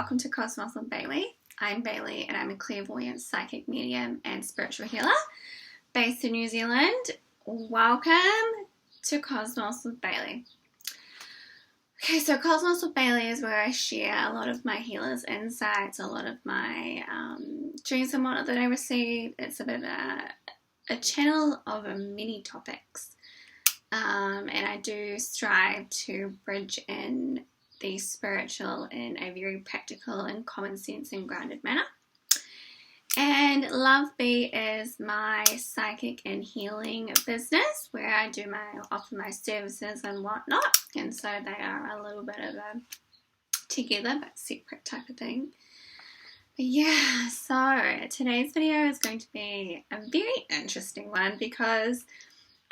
welcome to Cosmos with Bailey. I'm Bailey and I'm a clairvoyant, psychic medium and spiritual healer based in New Zealand. Welcome to Cosmos with Bailey. Okay, so Cosmos with Bailey is where I share a lot of my healers' insights, a lot of my dreams and whatnot that I receive. It's a bit of a channel of many topics. And I do strive to bridge in the spiritual in a very practical and common sense and grounded manner. And Love Bee is my psychic and healing business where I do offer my services and whatnot. And so they are a little bit of a together but separate type of thing. But yeah, so today's video is going to be a very interesting one because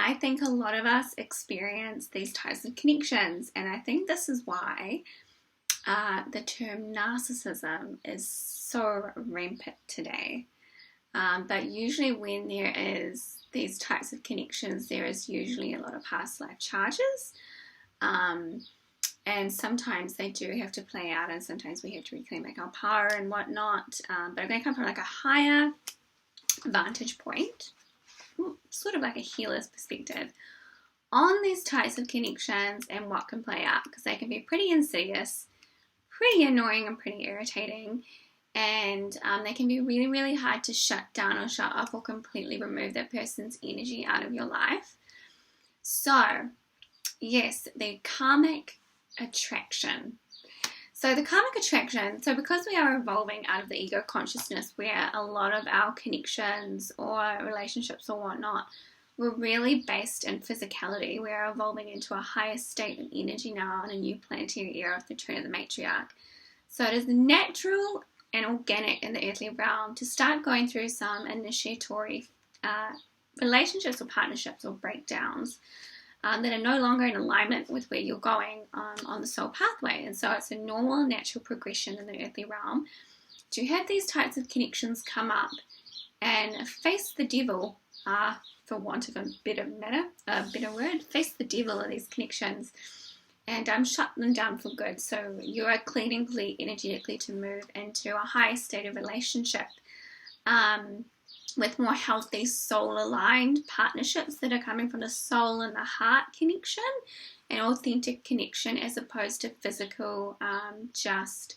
I think a lot of us experience these types of connections, and I think this is why the term narcissism is so rampant today. But usually when there is these types of connections, there is usually a lot of past life charges, and sometimes they do have to play out, and sometimes we have to reclaim like our power and whatnot. But I'm going to come from like a higher vantage point, sort of like a healer's perspective on these types of connections and what can play out, because they can be pretty insidious, pretty annoying and pretty irritating, and they can be really, really hard to shut down or shut off or completely remove that person's energy out of your life. So yes, the Karmic Attraction. So the Karmic Attraction, so because we are evolving out of the ego consciousness where a lot of our connections or relationships or whatnot were really based in physicality, we are evolving into a higher state of energy now in a new planetary era of the turn of the matriarch. So it is natural and organic in the earthly realm to start going through some initiatory relationships or partnerships or breakdowns that are no longer in alignment with where you're going on the soul pathway. And so it's a normal, natural progression in the earthly realm to have these types of connections come up and face the devil, for want of a better word, face the devil of these connections and shut them down for good. So you are cleanly, energetically to move into a higher state of relationship with more healthy soul-aligned partnerships that are coming from the soul and the heart connection and authentic connection, as opposed to physical, just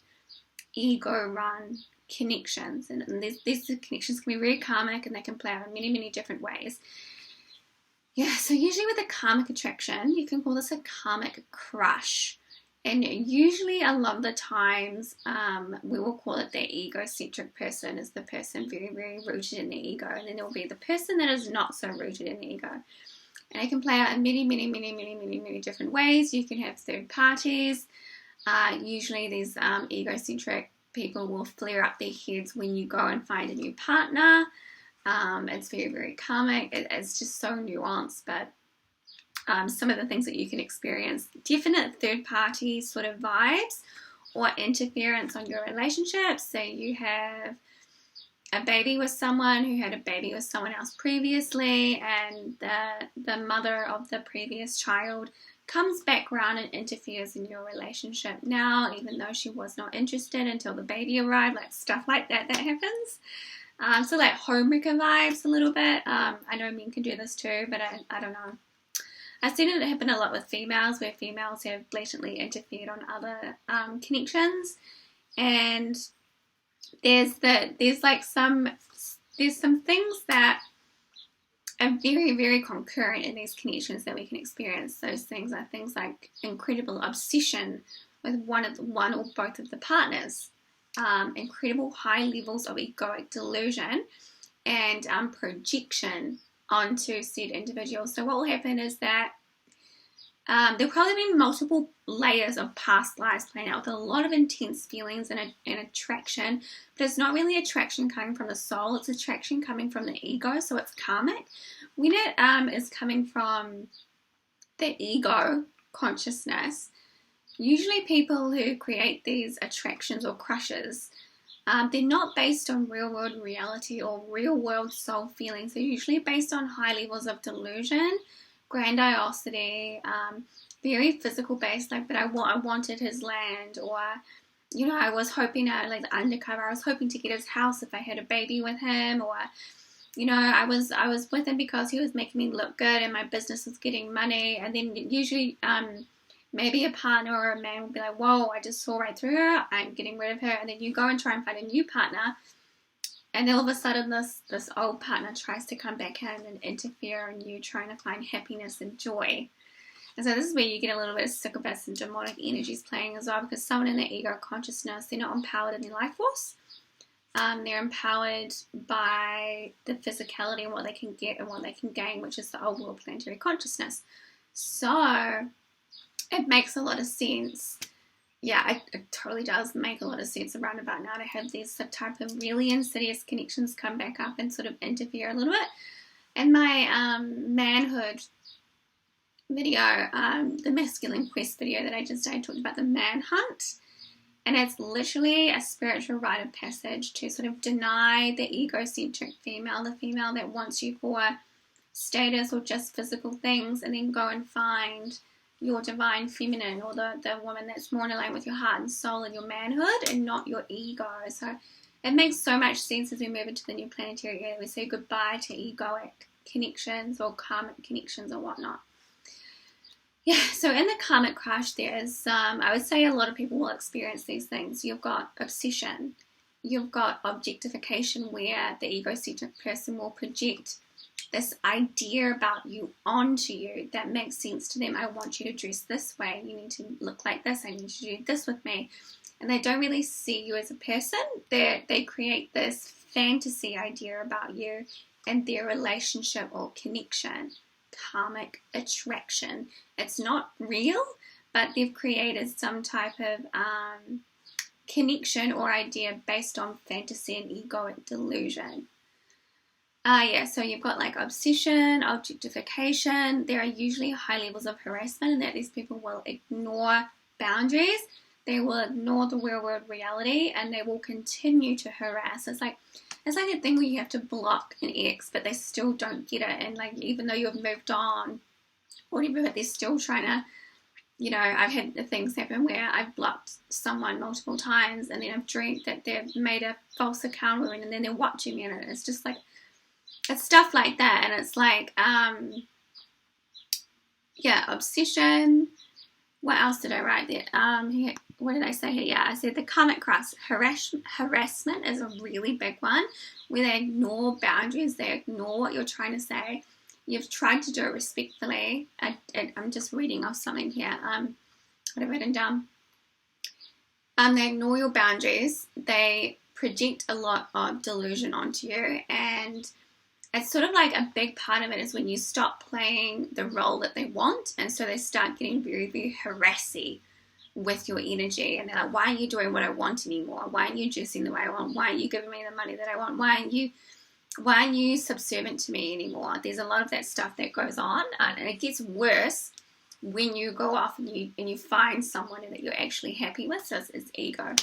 ego-run connections. And these connections can be very karmic and they can play out in many, many different ways. Yeah, so usually with a Karmic Attraction, you can call this a Karmic Crush. And usually a lot of the times we will call it the egocentric person, is the person very, very rooted in the ego. And then there will be the person that is not so rooted in the ego. And it can play out in many, many, many, many, many, many different ways. You can have third parties. Usually these egocentric people will flare up their heads when you go and find a new partner. It's very, very karmic. It's just so nuanced, but some of the things that you can experience, definite third party sort of vibes or interference on your relationship. So you have a baby with someone who had a baby with someone else previously, and the mother of the previous child comes back around and interferes in your relationship now, even though she was not interested until the baby arrived, like stuff like that happens. So like homewrecker vibes a little bit. I know men can do this too, but I don't know. I've seen it happen a lot with females, where females have blatantly interfered on other connections, and there's some things that are very, very concurrent in these connections that we can experience. Those things are things like incredible obsession with one or both of the partners, incredible high levels of egoic delusion, and projection onto said individuals. So what will happen is that there'll probably be multiple layers of past lives playing out with a lot of intense feelings and attraction, but it's not really attraction coming from the soul, it's attraction coming from the ego, so it's karmic. When it is coming from the ego consciousness, usually people who create these attractions or crushes, they're not based on real-world reality or real-world soul feelings. They're usually based on high levels of delusion, grandiosity, very physical based, like, but I wanted his land, or you know, I was hoping like the undercover, I was hoping to get his house if I had a baby with him, or, you know, I was with him because he was making me look good and my business was getting money. And then usually maybe a partner or a man will be like, whoa, I just saw right through her, I'm getting rid of her. And then you go and try and find a new partner, and all of a sudden this old partner tries to come back in and interfere in you trying to find happiness and joy. And so this is where you get a little bit of succubus and demonic energies playing as well, because someone in their ego consciousness, they're not empowered in their life force. They're empowered by the physicality and what they can get and what they can gain, which is the old world planetary consciousness. So it makes a lot of sense. Yeah, it totally does make a lot of sense around about now to have these type of really insidious connections come back up and sort of interfere a little bit. In my manhood video, the masculine quest video that I just did, I talked about the manhunt, and it's literally a spiritual rite of passage to sort of deny the egocentric female, the female that wants you for status or just physical things, and then go and find your divine feminine, or the woman that's more in line with your heart and soul and your manhood and not your ego. So it makes so much sense as we move into the new planetary era. We say goodbye to egoic connections or karmic connections or whatnot. Yeah, so in the Karmic Crush, there's, I would say a lot of people will experience these things. You've got obsession. You've got objectification, where the egocentric person will project this idea about you onto you that makes sense to them. I want you to dress this way. You need to look like this. I need you to do this with me. And they don't really see you as a person. They create this fantasy idea about you and their relationship or connection. Karmic attraction. It's not real, but they've created some type of connection or idea based on fantasy and egoic delusion. Yeah, so you've got like obsession, objectification. There are usually high levels of harassment, and that these people will ignore boundaries. They will ignore the real world reality, and they will continue to harass. It's like a thing where you have to block an ex, but they still don't get it. And like, even though you've moved on, whatever, but they're still trying to, you know, I've had the things happen where I've blocked someone multiple times, and then I've dreamt that they've made a false account with me, and then they're watching me, and it's just like, it's stuff like that. And it's like, yeah, obsession. What else did I write there? What did I say here? Yeah, I said the Karmic Crush. Harassment is a really big one, where they ignore boundaries, they ignore what you're trying to say. You've tried to do it respectfully. I'm just reading off something here. What I've written down. They ignore your boundaries. They project a lot of delusion onto you, and it's sort of like a big part of it is when you stop playing the role that they want, and so they start getting very, very harassy with your energy, and they're like, why aren't you doing what I want anymore? Why aren't you dressing the way I want? Why aren't you giving me the money that I want? Why aren't you subservient to me anymore? There's a lot of that stuff that goes on, and it gets worse when you go off and you find someone that you're actually happy with. So it's ego.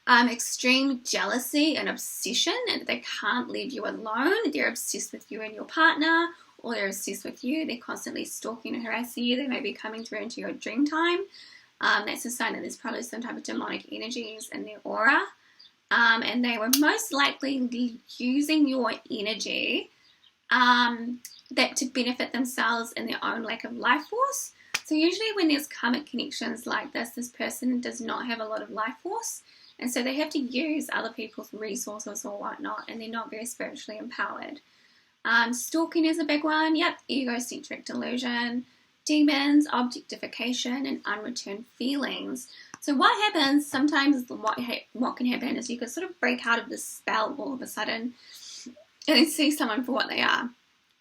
Extreme jealousy and obsession, and they can't leave you alone. They're obsessed with you and your partner, or they're obsessed with you. They're constantly stalking and harassing you. They may be coming through into your dream time. That's a sign that there's probably some type of demonic energies in their aura. And they were most likely using your energy that to benefit themselves in their own lack of life force. So usually when there's karmic connections like this person does not have a lot of life force. And so they have to use other people's resources or whatnot, and they're not very spiritually empowered. Stalking is a big one. Yep, egocentric delusion, demons, objectification, and unreturned feelings. So what happens sometimes, what can happen is you can sort of break out of this spell all of a sudden and then see someone for what they are,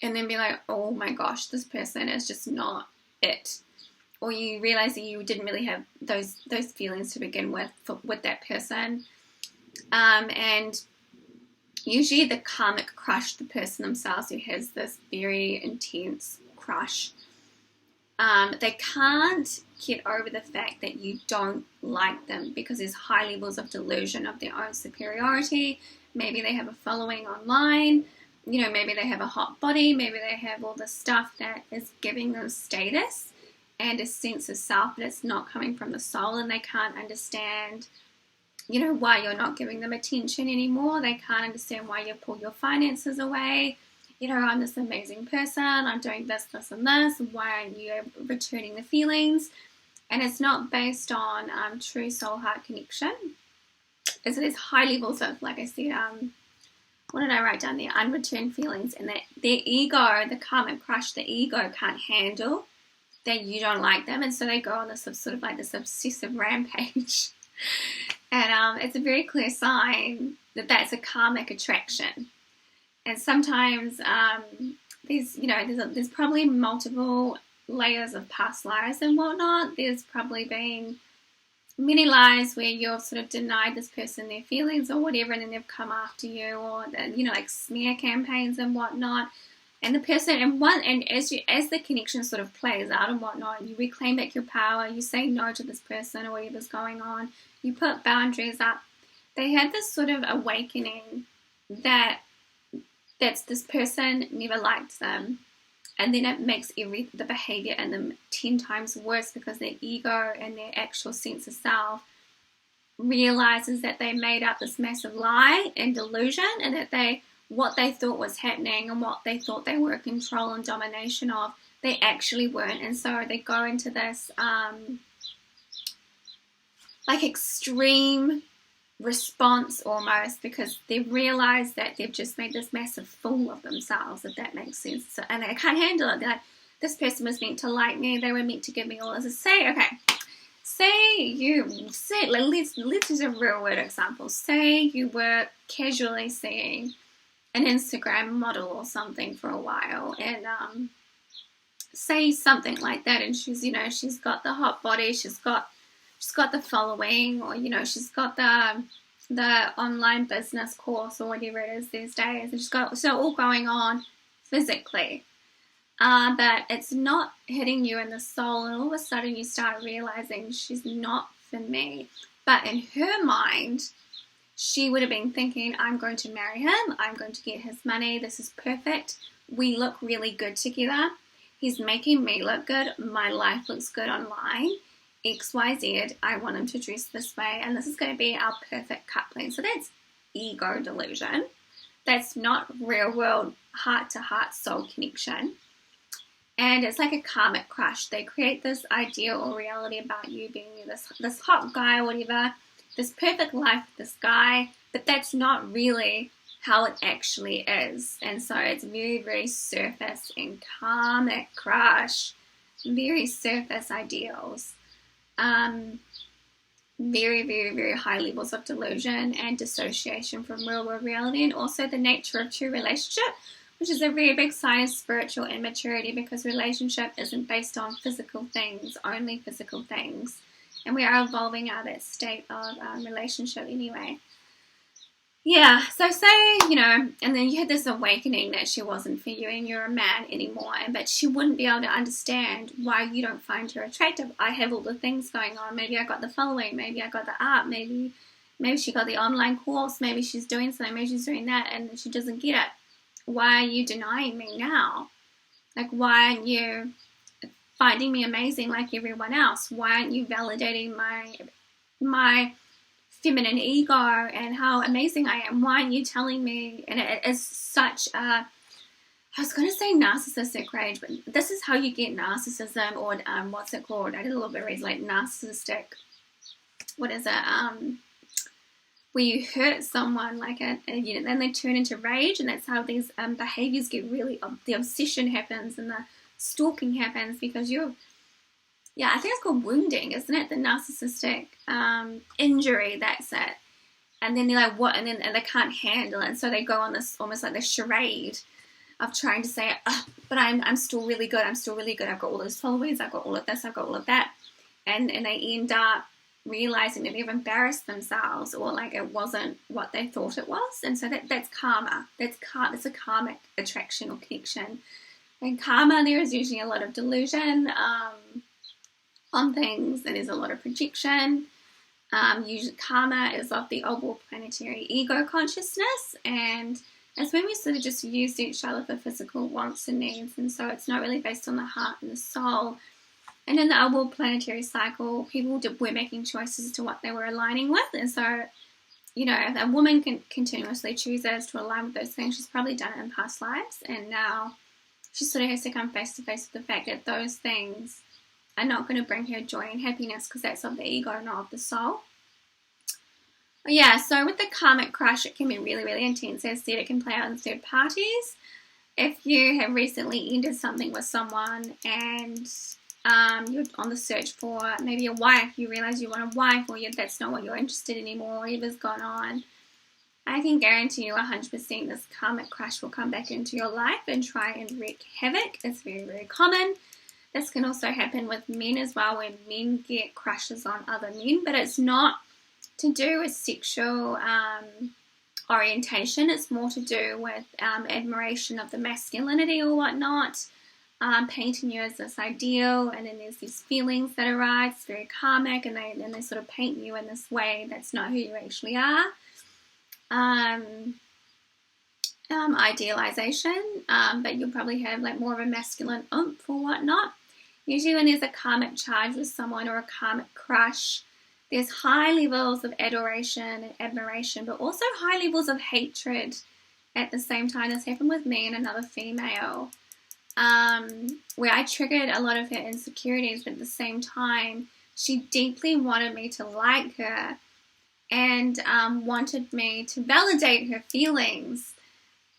and then be like, oh my gosh, this person is just not it. Or you realize that you didn't really have those feelings to begin with that person. And usually the karmic crush, the person themselves who has this very intense crush, they can't get over the fact that you don't like them because there's high levels of delusion of their own superiority. Maybe they have a following online. Maybe they have a hot body. Maybe they have all this stuff that is giving them status. and a sense of self, but it's not coming from the soul, and they can't understand, you know, why you're not giving them attention anymore. They can't understand why you pull your finances away. You know, I'm this amazing person, I'm doing this, this, and this, why aren't you returning the feelings? And it's not based on true soul-heart connection. It's there's high levels of, like I said, what did I write down there? Unreturned feelings, and that their ego, the karmic crush, the ego can't handle that you don't like them, and so they go on this sort of like this obsessive rampage. And it's a very clear sign that that's a karmic attraction. And sometimes there's probably multiple layers of past lives and whatnot. There's probably been many lives where you've sort of denied this person their feelings or whatever, and then they've come after you, or like smear campaigns and whatnot. And the person, and as the connection sort of plays out and whatnot, you reclaim back your power. You say no to this person or whatever's going on. You put boundaries up. They had this sort of awakening that's this person never liked them, and then it makes the behavior in them 10 times worse, because their ego and their actual sense of self realizes that they made up this massive lie and delusion, and that what they thought was happening and what they thought they were in control and domination of, they actually weren't. And so they go into this like extreme response almost, because they've realized that they've just made this massive fool of themselves, if that makes sense. So, and they can't handle it. They're like, this person was meant to like me, they were meant to give me all this. Let's use a real world example. Say you were casually seeing an Instagram model or something for a while, and say something like that, and she's got the hot body, she's got the following, or she's got the online business course or whatever it is these days, and she's got all going on physically, but it's not hitting you in the soul, and all of a sudden you start realizing she's not for me. But in her mind, she would have been thinking, I'm going to marry him, I'm going to get his money, this is perfect, we look really good together, he's making me look good, my life looks good online, XYZ, I want him to dress this way, and this is going to be our perfect coupling. So that's ego delusion. That's not real world heart-to-heart soul connection. And it's like a karmic crush. They create this idea or reality about you being this hot guy or whatever, this perfect life with this guy, but that's not really how it actually is. And so it's very, very surface and karmic crush, very surface ideals. Very, very, very high levels of delusion and dissociation from real world reality, and also the nature of true relationship, which is a very big sign of spiritual immaturity, because relationship isn't based on physical things, only physical things, and we are evolving out of that state of relationship anyway. Yeah, so say, and then you had this awakening that she wasn't for you and you're a man anymore, but she wouldn't be able to understand why you don't find her attractive. I have all the things going on. Maybe I got the following, maybe I got the art, maybe she got the online course, maybe she's doing something, maybe she's doing that, and she doesn't get it. Why are you denying me now? Like, why aren't you finding me amazing like everyone else? Why aren't you validating my feminine ego and how amazing I am? Why aren't you telling me? And it is such a, I was going to say narcissistic rage, but this is how you get narcissism, or what's it called? I did a little bit of reading, like narcissistic, what is it? Where you hurt someone, then they turn into rage, and that's how these behaviors get really, the obsession happens and the stalking happens, because I think it's called wounding, isn't it? The narcissistic injury, that's it. And then they're like, what? And then they can't handle it. And so they go on this almost like this charade of trying to say, but I'm still really good. I'm still really good. I've got all those followers. I've got all of this. I've got all of that. And they end up realizing that they've embarrassed themselves, or like it wasn't what they thought it was. And so that's karma. It's a karmic attraction or connection. And karma, there is usually a lot of delusion on things, and there's a lot of projection. Usually karma is of the overall planetary ego consciousness, and it's when we sort of just use each other for physical wants and needs, and so it's not really based on the heart and the soul. And in the overall planetary cycle, people were making choices as to what they were aligning with. And so, you know, if a woman continuously chooses to align with those things, she's probably done it in past lives. And now she sort of has to come face to face with the fact that those things are not going to bring her joy and happiness, because that's of the ego, not of the soul. Yeah, so with the karmic crush, it can be really, really intense. As I said, it can play out in third parties. If you have recently ended something with someone and you're on the search for maybe a wife, you realize you want a wife, or that's not what you're interested in anymore, whatever's gone on, I can guarantee you 100% this karmic crush will come back into your life and try and wreak havoc. It's very, very common. This can also happen with men as well, where men get crushes on other men, but it's not to do with sexual orientation. It's more to do with admiration of the masculinity or whatnot, painting you as this ideal, and then there's these feelings that arise. It's very karmic, and they sort of paint you in this way that's not who you actually are. Idealization, but you'll probably have like more of a masculine oomph or whatnot. Usually when there's a karmic charge with someone or a karmic crush, there's high levels of adoration and admiration, but also high levels of hatred at the same time. This happened with me and another female, where I triggered a lot of her insecurities, but at the same time, she deeply wanted me to like her and wanted me to validate her feelings,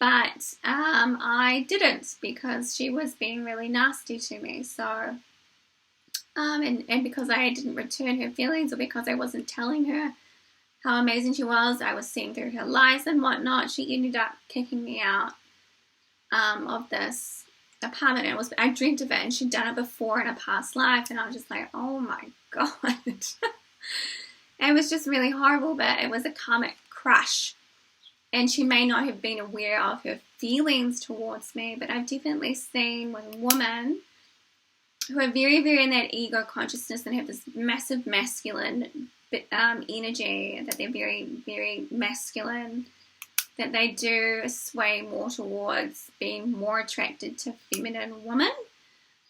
but I didn't, because she was being really nasty to me. So and because I didn't return her feelings, or because I wasn't telling her how amazing she was, I was seeing through her lies and whatnot, she ended up kicking me out of this apartment. I dreamt of it, and she'd done it before in a past life, and I was just like, oh my god. It was just really horrible, but it was a karmic crush, and she may not have been aware of her feelings towards me, but I've definitely seen with women who are very, very in that ego consciousness and have this massive masculine energy, that they're very, very masculine, that they do sway more towards being more attracted to feminine women.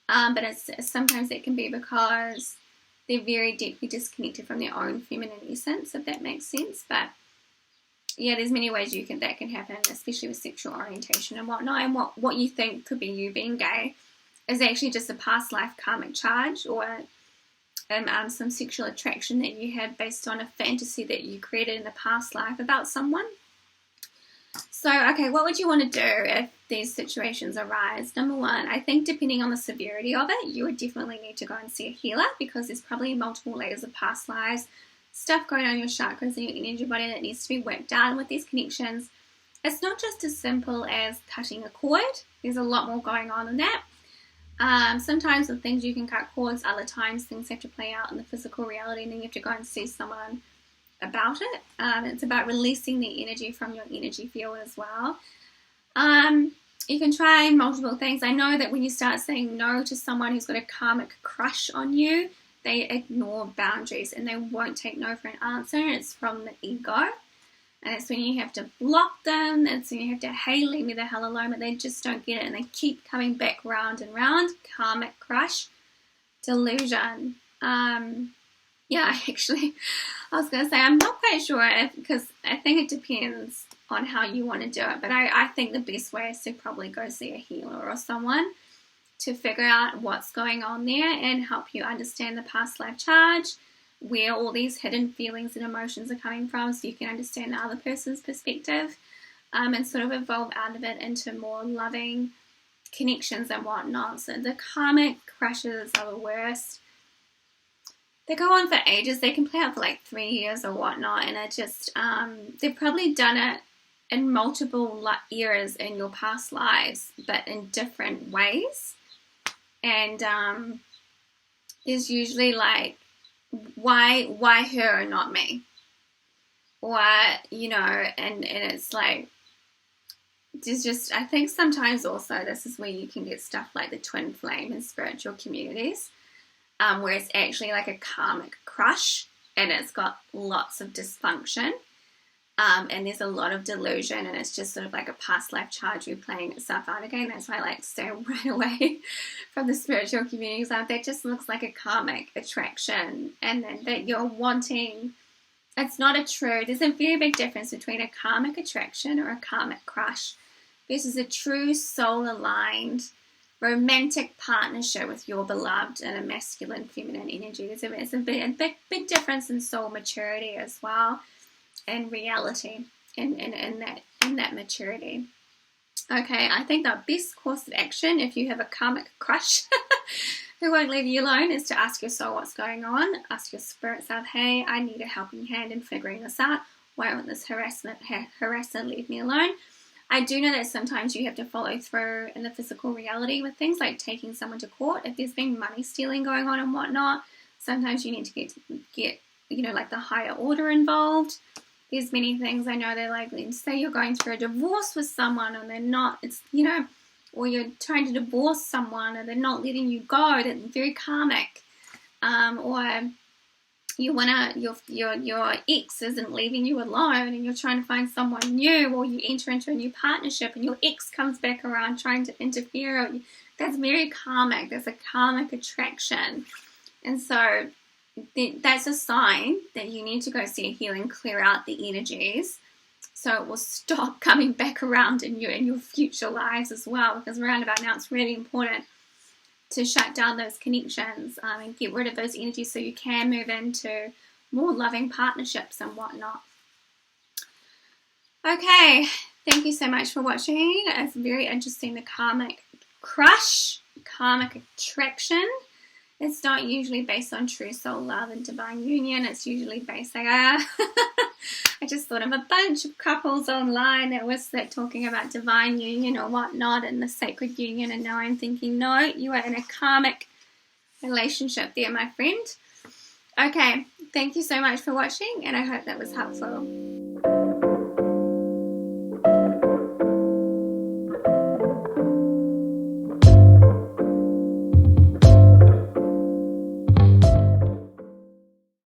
But sometimes it can be because they're very deeply disconnected from their own feminine essence, if that makes sense. But yeah, there's many ways that can happen, especially with sexual orientation and whatnot. And what you think could be you being gay is actually just a past life karmic charge, or some sexual attraction that you had based on a fantasy that you created in the past life about someone. So, okay, what would you want to do if these situations arise? Number one, I think depending on the severity of it, you would definitely need to go and see a healer, because there's probably multiple layers of past lives, stuff going on in your chakras and your energy body that needs to be worked out. And with these connections, it's not just as simple as cutting a cord. There's a lot more going on than that. Sometimes with things you can cut cords, other times things have to play out in the physical reality, and then you have to go and see someone about it. It's about releasing the energy from your energy field as well. You can try multiple things. I know that when you start saying no to someone who's got a karmic crush on you, they ignore boundaries and they won't take no for an answer. It's from the ego. And it's when you have to block them, it's when you have to, hey, leave me the hell alone, but they just don't get it, and they keep coming back round and round. Karmic crush, delusion. Yeah, actually, I was going to say, I'm not quite sure, because I think it depends on how you want to do it, but I think the best way is to probably go see a healer or someone to figure out what's going on there and help you understand the past life charge, where all these hidden feelings and emotions are coming from, so you can understand the other person's perspective, and sort of evolve out of it into more loving connections and whatnot. So the karmic crushes are the worst. They go on for ages. They can play out for like 3 years or whatnot, and it just they've probably done it in multiple eras in your past lives, but in different ways. And there's usually like, why her and not me? Or, you know, and it's like, there's just, I think sometimes also this is where you can get stuff like the twin flame in spiritual communities, where it's actually like a karmic crush and it's got lots of dysfunction. And there's a lot of delusion, and it's just sort of like a past life charge replaying itself out again. That's why I like to stay right away from the spiritual communities. That just looks like a karmic attraction, and then that you're wanting. It's not a true. There's a very big difference between a karmic attraction or a karmic crush versus a true soul-aligned romantic partnership with your beloved in a masculine, feminine energy. There's a big difference in soul maturity as well, and reality in that maturity. Okay, I think the best course of action if you have a karmic crush who won't leave you alone is to ask your soul what's going on. Ask your spirit self, hey, I need a helping hand in figuring this out. Why won't this harasser leave me alone? I do know that sometimes you have to follow through in the physical reality with things like taking someone to court. If there's been money stealing going on and whatnot, sometimes you need to get like the higher order involved. There's many things I know. They're like, say you're going through a divorce with someone and they're not, or you're trying to divorce someone and they're not letting you go. That's very karmic. Or you your ex isn't leaving you alone and you're trying to find someone new, or you enter into a new partnership and your ex comes back around trying to interfere. That's very karmic. There's a karmic attraction. And so that's a sign that you need to go see a healer and clear out the energies so it will stop coming back around in your future lives as well, because roundabout now it's really important to shut down those connections and get rid of those energies so you can move into more loving partnerships and whatnot. Okay, thank you so much for watching. It's very interesting, the karmic crush, karmic attraction. It's not usually based on true soul love and divine union. It's usually based like, I just thought of a bunch of couples online that was talking about divine union or whatnot and the sacred union. And now I'm thinking, no, you are in a karmic relationship there, my friend. Okay, thank you so much for watching, and I hope that was helpful.